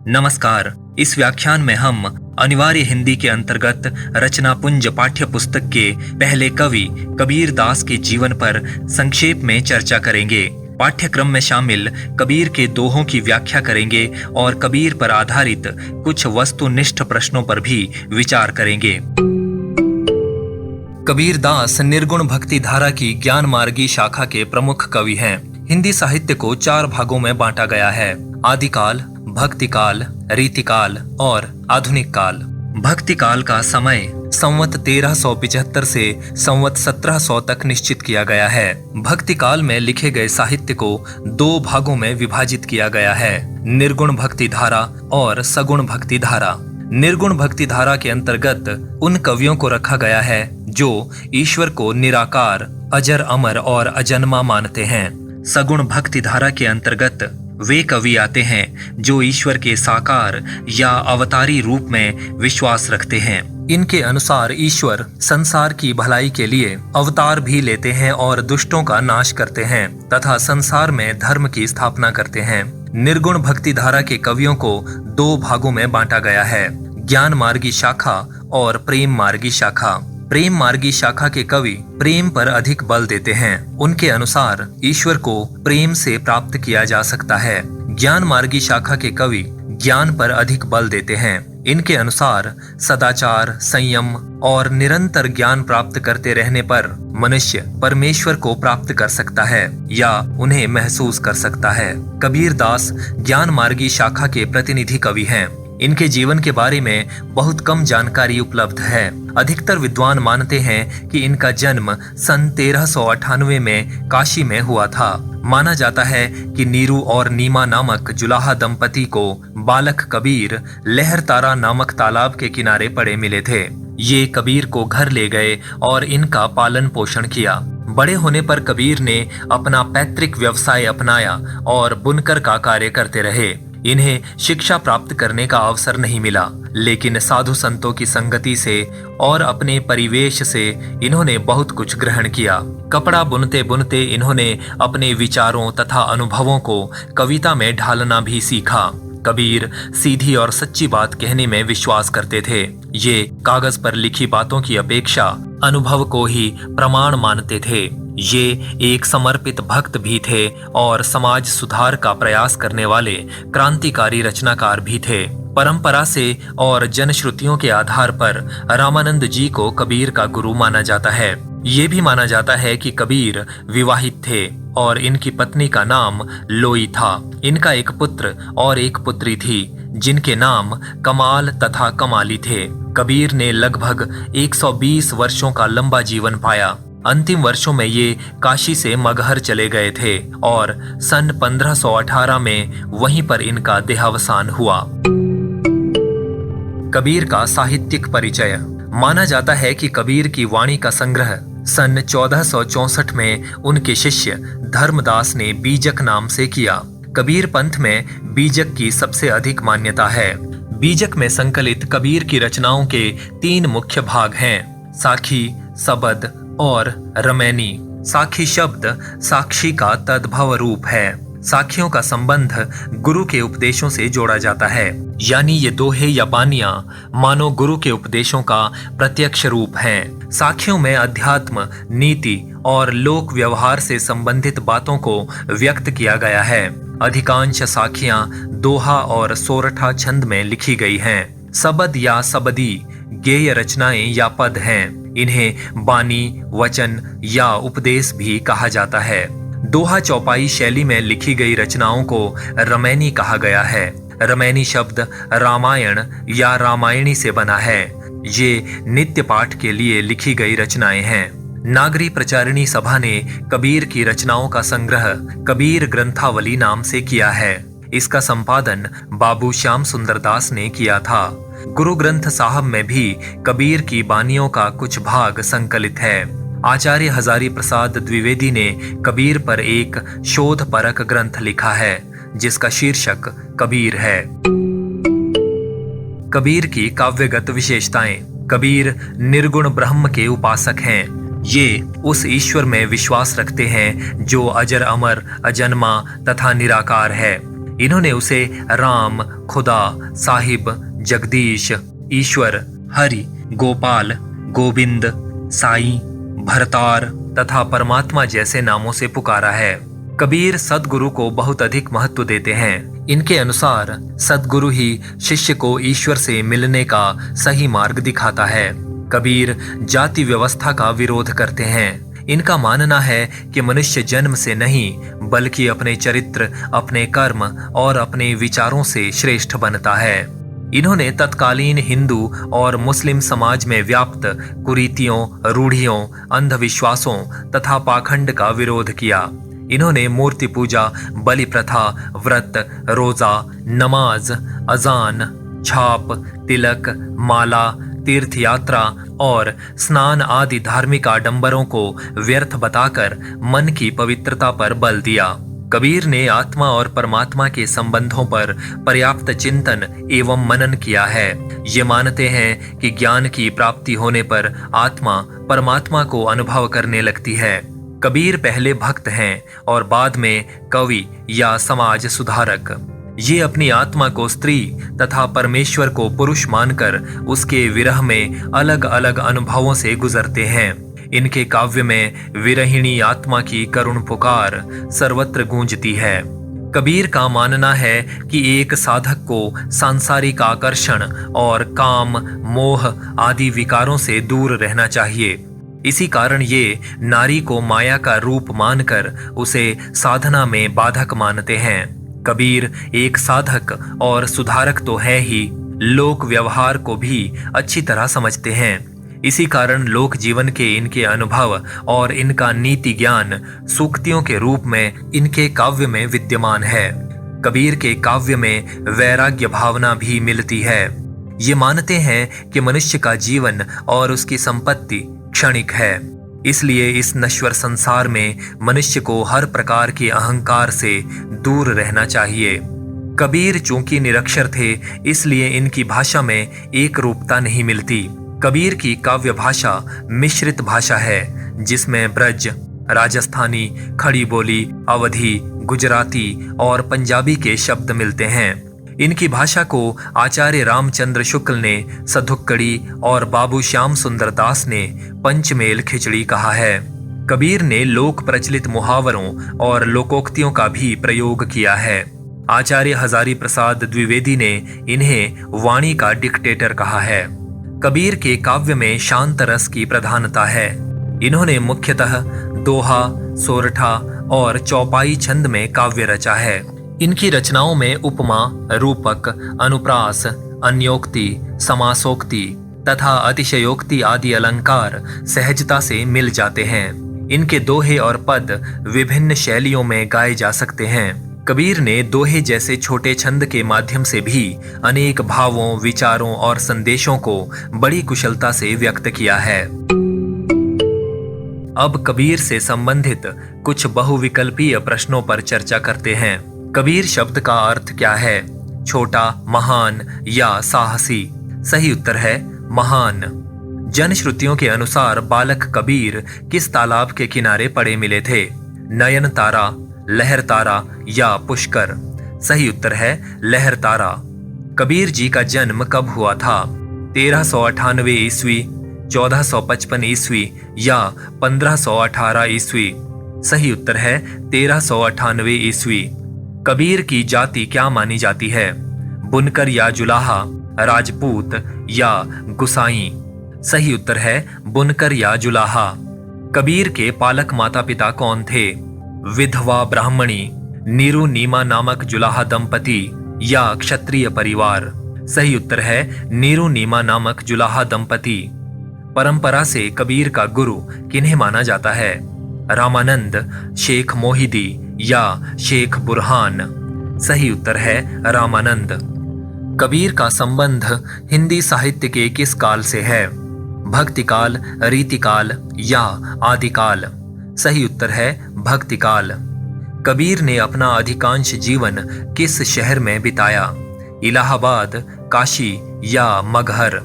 नमस्कार। इस व्याख्यान में हम अनिवार्य हिंदी के अंतर्गत रचना पुंज पाठ्य पुस्तक के पहले कवि कबीर दास के जीवन पर संक्षेप में चर्चा करेंगे। पाठ्यक्रम में शामिल कबीर के दोहों की व्याख्या करेंगे और कबीर पर आधारित कुछ वस्तुनिष्ठ प्रश्नों पर भी विचार करेंगे। कबीर दास निर्गुण भक्ति धारा की ज्ञान मार्गी शाखा के प्रमुख कवि हैं। हिंदी साहित्य को 4 भागों में बांटा गया है: आदिकाल, भक्ति काल, रीति काल और आधुनिक काल। भक्ति काल का समय संवत 1375 से संवत 1700 तक निश्चित किया गया है। भक्ति काल में लिखे गए साहित्य को 2 भागों में विभाजित किया गया है: निर्गुण भक्ति धारा और सगुण भक्ति धारा। निर्गुण भक्ति धारा के अंतर्गत उन कवियों को रखा गया है जो ईश्वर को निराकार, अजर अमर और अजन्मा मानते हैं। सगुण भक्ति धारा के अंतर्गत वे कवि आते हैं जो ईश्वर के साकार या अवतारी रूप में विश्वास रखते हैं। इनके अनुसार ईश्वर संसार की भलाई के लिए अवतार भी लेते हैं और दुष्टों का नाश करते हैं तथा संसार में धर्म की स्थापना करते हैं। निर्गुण भक्ति धारा के कवियों को 2 भागों में बांटा गया है: ज्ञान मार्गी शाखा और प्रेम मार्गी शाखा। प्रेम मार्गी शाखा के कवि प्रेम पर अधिक बल देते हैं। उनके अनुसार ईश्वर को प्रेम से प्राप्त किया जा सकता है। ज्ञान मार्गी शाखा के कवि ज्ञान पर अधिक बल देते हैं। इनके अनुसार सदाचार, संयम और निरंतर ज्ञान प्राप्त करते रहने पर मनुष्य परमेश्वर को प्राप्त कर सकता है या उन्हें महसूस कर सकता है। कबीर दास ज्ञान मार्गी शाखा के प्रतिनिधि कवि हैं। इनके जीवन के बारे में बहुत कम जानकारी उपलब्ध है। अधिकतर विद्वान मानते हैं कि इनका जन्म सन 1398 में काशी में हुआ था। माना जाता है कि नीरू और नीमा नामक जुलाहा दंपति को बालक कबीर लहरतारा नामक तालाब के किनारे पड़े मिले थे। ये कबीर को घर ले गए और इनका पालन पोषण किया। बड़े होने पर कबीर ने अपना पैतृक व्यवसाय अपनाया और बुनकर का कार्य करते रहे। इन्हें शिक्षा प्राप्त करने का अवसर नहीं मिला, लेकिन साधु संतों की संगति से और अपने परिवेश से इन्होंने बहुत कुछ ग्रहण किया। कपड़ा बुनते बुनते इन्होंने अपने विचारों तथा अनुभवों को कविता में ढालना भी सीखा। कबीर सीधी और सच्ची बात कहने में विश्वास करते थे। ये कागज पर लिखी बातों की अपेक्षा अनुभव को ही प्रमाण मानते थे। ये एक समर्पित भक्त भी थे और समाज सुधार का प्रयास करने वाले क्रांतिकारी रचनाकार भी थे। परंपरा से और जनश्रुतियों के आधार पर रामानंद जी को कबीर का गुरु माना जाता है। ये भी माना जाता है कि कबीर विवाहित थे और इनकी पत्नी का नाम लोई था। इनका एक पुत्र और एक पुत्री थी जिनके नाम कमाल तथा कमाली थे। कबीर ने लगभग 120 वर्षों का लंबा जीवन पाया। अंतिम वर्षों में ये काशी से मगहर चले गए थे और सन 1518 में वहीं पर इनका देहावसान हुआ। कबीर का साहित्यिक परिचय। माना जाता है कि कबीर की वाणी का संग्रह सन 1464 में उनके शिष्य धर्मदास ने बीजक नाम से किया। कबीर पंथ में बीजक की सबसे अधिक मान्यता है। बीजक में संकलित कबीर की रचनाओं के 3 मुख्य भाग हैं: साखी, सबद और रमैनी। साखी शब्द साक्षी का तद्भव रूप है। साखियों का संबंध गुरु के उपदेशों से जोड़ा जाता है, यानी ये दोहे या बानियां मानो गुरु के उपदेशों का प्रत्यक्ष रूप हैं। साखियों में अध्यात्म, नीति और लोक व्यवहार से संबंधित बातों को व्यक्त किया गया है। अधिकांश साखियां दोहा और सोरठा छंद में लिखी गई हैं। सबद या सबदी गेय रचनाएं या पद हैं। इन्हें बानी, वचन या उपदेश भी कहा जाता है। दोहा चौपाई शैली में लिखी गई रचनाओं को रमैनी कहा गया है। रमैनी शब्द रामायण या रामायणी से बना है। ये नित्य पाठ के लिए लिखी गई रचनाएं हैं। नागरी प्रचारिणी सभा ने कबीर की रचनाओं का संग्रह कबीर ग्रंथावली नाम से किया है। इसका संपादन बाबू श्याम सुंदर दास ने किया था। गुरु ग्रंथ साहब में भी कबीर की बानियों का कुछ भाग संकलित है। आचार्य हजारी प्रसाद द्विवेदी ने कबीर पर एक शोध परक ग्रंथ लिखा है जिसका शीर्षक कबीर है। कबीर की काव्यगत विशेषताएं। कबीर निर्गुण ब्रह्म के उपासक हैं। ये उस ईश्वर में विश्वास रखते हैं जो अजर अमर, अजन्मा तथा निराकार है। इन्होंने उसे राम, खुदा, साहिब, जगदीश, ईश्वर, हरि, गोपाल, गोविंद, साईं, भरतार तथा परमात्मा जैसे नामों से पुकारा है। कबीर सद्गुरु को बहुत अधिक महत्व देते हैं। इनके अनुसार सद्गुरु ही शिष्य को ईश्वर से मिलने का सही मार्ग दिखाता है। कबीर जाति व्यवस्था का विरोध करते हैं। इनका मानना है कि मनुष्य जन्म से नहीं बल्कि अपने चरित्र, अपने कर्म और अपने विचारों से श्रेष्ठ बनता है। इन्होंने तत्कालीन हिंदू और मुस्लिम समाज में व्याप्त कुरीतियों, रूढ़ियों, अंधविश्वासों तथा पाखंड का विरोध किया। इन्होंने मूर्ति पूजा, बलि प्रथा, व्रत, रोजा, नमाज, अजान, छाप, तिलक, माला, तीर्थ यात्रा और स्नान आदि धार्मिक आडंबरों को व्यर्थ बताकर मन की पवित्रता पर बल दिया। कबीर ने आत्मा और परमात्मा के संबंधों पर पर्याप्त चिंतन एवं मनन किया है। ये मानते हैं कि ज्ञान की प्राप्ति होने पर आत्मा परमात्मा को अनुभव करने लगती है। कबीर पहले भक्त हैं और बाद में कवि या समाज सुधारक। ये अपनी आत्मा को स्त्री तथा परमेश्वर को पुरुष मानकर उसके विरह में अलग अलग अनुभवों से गुजरते हैं। इनके काव्य में विरहिणी आत्मा की करुण पुकार सर्वत्र गूंजती है। कबीर का मानना है कि एक साधक को सांसारिक आकर्षण और काम, मोह आदि विकारों से दूर रहना चाहिए। इसी कारण ये नारी को माया का रूप मानकर उसे साधना में बाधक मानते हैं। कबीर एक साधक और सुधारक तो है ही, लोक व्यवहार को भी अच्छी तरह समझते हैं। इसी कारण लोक जीवन के इनके अनुभव और इनका नीति ज्ञान सूक्तियों के रूप में इनके काव्य में विद्यमान है। कबीर के काव्य में वैराग्य भावना भी मिलती है। ये मानते हैं कि मनुष्य का जीवन और उसकी संपत्ति क्षणिक है, इसलिए इस नश्वर संसार में मनुष्य को हर प्रकार के अहंकार से दूर रहना चाहिए। कबीर चूंकि निरक्षर थे, इसलिए इनकी भाषा में एक रूपता नहीं मिलती। कबीर की काव्य भाषा मिश्रित भाषा है, जिसमें ब्रज, राजस्थानी, खड़ी बोली, अवधी, गुजराती और पंजाबी के शब्द मिलते हैं। इनकी भाषा को आचार्य रामचंद्र शुक्ल ने सधुक्कड़ी और बाबू श्याम सुंदर दास ने पंचमेल खिचड़ी कहा है। कबीर ने लोक प्रचलित मुहावरों और लोकोक्तियों का भी प्रयोग किया है। आचार्य हजारी प्रसाद द्विवेदी ने इन्हें वाणी का डिक्टेटर कहा है। कबीर के काव्य में शांत रस की प्रधानता है। इन्होंने मुख्यतः दोहा, सोरठा और चौपाई छंद में काव्य रचा है। इनकी रचनाओं में उपमा, रूपक, अनुप्रास, अन्योक्ति, समासोक्ति तथा अतिशयोक्ति आदि अलंकार सहजता से मिल जाते हैं। इनके दोहे और पद विभिन्न शैलियों में गाए जा सकते हैं। कबीर ने दोहे जैसे छोटे छंद के माध्यम से भी अनेक भावों, विचारों और संदेशों को बड़ी कुशलता से व्यक्त किया है। अब कबीर से संबंधित कुछ बहुविकल्पीय प्रश्नों पर चर्चा करते हैं। कबीर शब्द का अर्थ क्या है? छोटा, महान या साहसी? सही उत्तर है महान। जनश्रुतियों के अनुसार बालक कबीर किस तालाब के किनारे पड़े मिले थे? नयन तारा, लहर तारा या पुष्कर? सही उत्तर है लहर तारा। कबीर जी का जन्म कब हुआ था? 1398 ईस्वी, 1455 ईस्वी या 1518 ईस्वी? सही उत्तर है 1398 ईस्वी। कबीर की जाति क्या मानी जाती है? बुनकर या जुलाहा, राजपूत या गुसाई? सही उत्तर है बुनकर या जुलाहा। कबीर के पालक माता पिता कौन थे? विधवा ब्राह्मणी, नीरू नीमा नामक जुलाहा दंपति या क्षत्रिय परिवार? सही उत्तर है नीरू नीमा नामक जुलाहा दंपति। परंपरा से कबीर का गुरु किन्हें माना जाता है? रामानंद, शेख मोहिदी या शेख बुरहान? सही उत्तर है रामानंद। कबीर का संबंध हिंदी साहित्य के किस काल से है? भक्तिकाल, रीतिकाल या आदिकाल? सही उत्तर है भक्तिकाल। कबीर ने अपना अधिकांश जीवन किस शहर में बिताया? इलाहाबाद, काशी या मगहर?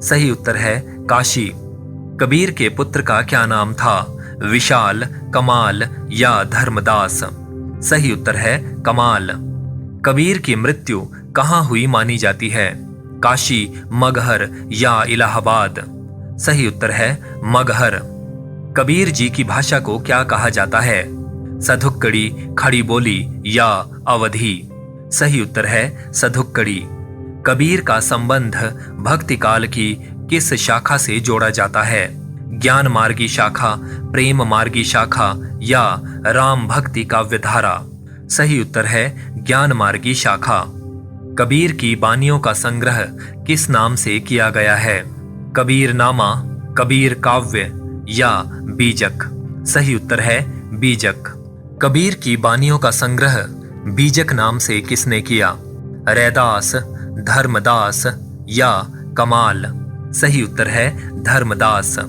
सही उत्तर है काशी। कबीर के पुत्र का क्या नाम था? विशाल, कमाल या धर्मदास? सही उत्तर है कमाल। कबीर की मृत्यु कहाँ हुई मानी जाती है? काशी, मगहर या इलाहाबाद? सही उत्तर है मगहर। कबीर जी की भाषा को क्या कहा जाता है? सधुक्कड़ी, खड़ी बोली या अवधी? सही उत्तर है सधुक्कड़ी। कबीर का संबंध भक्ति काल की किस शाखा से जोड़ा जाता है? ज्ञान मार्गी शाखा, प्रेम मार्गी शाखा या राम भक्ति काव्यधारा? सही उत्तर है ज्ञान मार्गी शाखा। कबीर की बानियों का संग्रह किस नाम से किया गया है? कबीर नामा, कबीर काव्य या बीजक? सही उत्तर है बीजक। कबीर की बानियों का संग्रह बीजक नाम से किसने किया? रैदास, धर्मदास या कमाल? सही उत्तर है धर्मदास।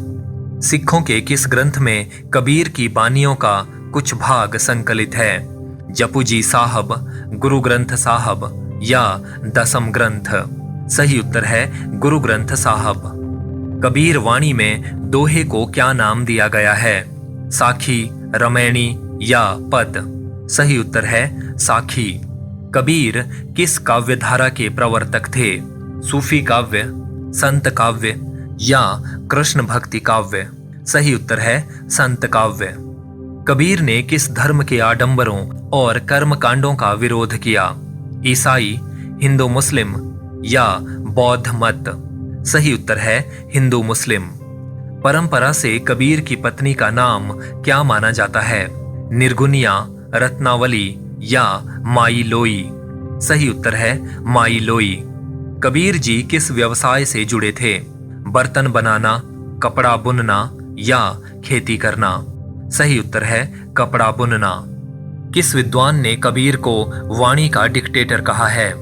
सिखों के किस ग्रंथ में कबीर की बानियों का कुछ भाग संकलित है? जपुजी साहब, गुरु ग्रंथ साहब या दसम ग्रंथ? सही उत्तर है गुरु ग्रंथ साहब। कबीर वाणी में दोहे को क्या नाम दिया गया है? साखी, रमैणी या पद? सही उत्तर है साखी। कबीर किस काव्यधारा के प्रवर्तक थे? सूफी काव्य, संत काव्य या कृष्ण भक्ति काव्य? सही उत्तर है संत काव्य। कबीर ने किस धर्म के आडंबरों और कर्मकांडों का विरोध किया? ईसाई, हिंदू मुस्लिम या बौद्ध मत? सही उत्तर है हिंदू मुस्लिम। परंपरा से कबीर की पत्नी का नाम क्या माना जाता है? निर्गुनिया, रत्नावली या माई लोई? सही उत्तर है माई लोई। कबीर जी किस व्यवसाय से जुड़े थे? बर्तन बनाना, कपड़ा बुनना या खेती करना? सही उत्तर है कपड़ा बुनना। किस विद्वान ने कबीर को वाणी का डिक्टेटर कहा है?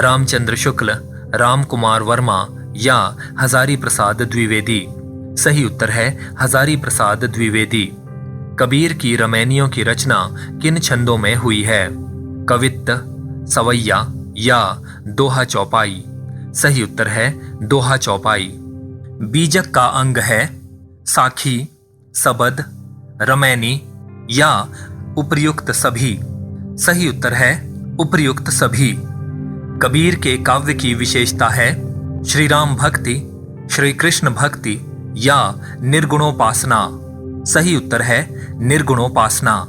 रामचंद्र शुक्ल, राम कुमार वर्मा या हजारी प्रसाद द्विवेदी? सही उत्तर है हजारी प्रसाद द्विवेदी। कबीर की रमैनियों की रचना किन छंदों में हुई है? कवित्त, सवैया या दोहा चौपाई? सही उत्तर है दोहा चौपाई। बीजक का अंग है साखी, सबद, रमैनी या उपर्युक्त सभी? सही उत्तर है उपर्युक्त सभी। कबीर के काव्य की विशेषता है श्री राम भक्ति, श्री कृष्ण भक्ति या निर्गुणोपासना? सही उत्तर है निर्गुणोपासना।